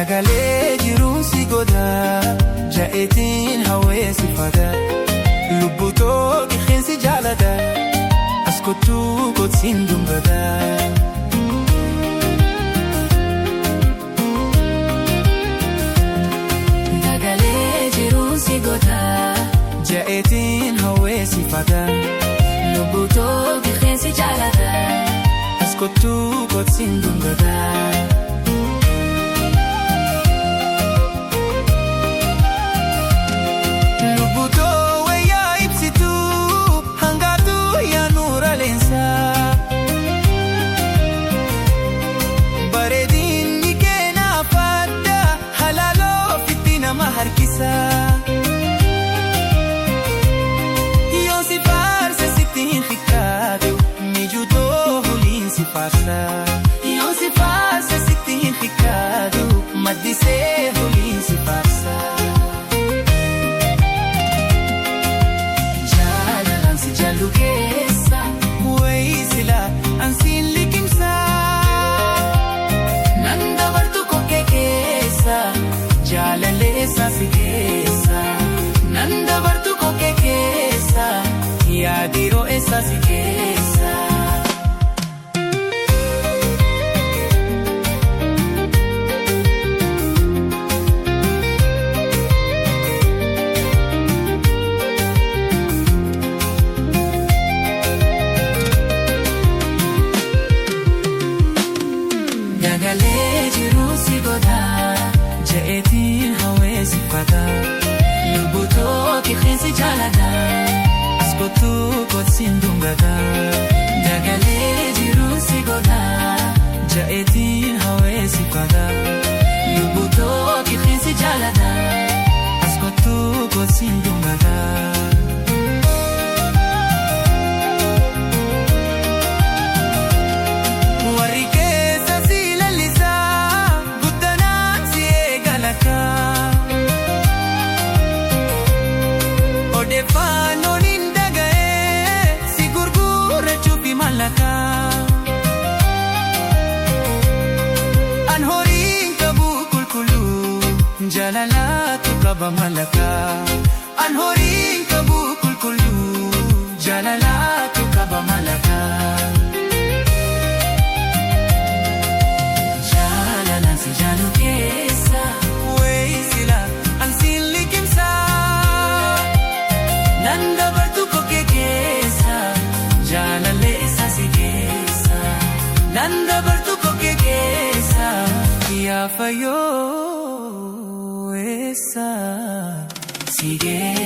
Dagalee jiruun si godha ja'eetiin hawweessi fada lubbutoo qixxeensi jaalada as kottuu kottiin dumbada. Dagalee jiruun si godha ja'eetiin hawweessi fada lubbutoo qixxeensi jaalada as kottuu kottiin dumbada. Yoo si faarsa sitti hin fikkaatu mijuutoo huliin si faarsa. Yoo si faarsa sitti hin fikkaatu maddisee huliin si faarsa. Jaalalaan si jaallu keessa wayii sila ansiin liqimsa. Nan dabartu kokkee keessa jaalaleessa si keessa. Nan dabartu kokkee keessa yaadiroo eessa si keessa. Dagalee jiruu si godha ja'eetiin hawweessi fada lubbutoo qixxeensi jaalada as kottuu kottiin dumbada. Dagalee jiruu si godha ja'eetiin hawweessi fada lubbutoo qixxeensi jaalada as kottuu kottiin dumbada. Odeeffannoon hin dhaga'ee si gurgurachuuf mallaqa. An horiin qabu qulqulluu jaalalaatu qaba mallaqa. An horiin qabu qulqulluu jaalalaatu qaba mallaqa. Jaalalaan si jaallu keessa wayii sila ansiin liqimsa. Nan dabartu kokkee keessa jaalaleessa si keessa. Nan dabartu kokkee keessa yaafayyoo eessa si keessa.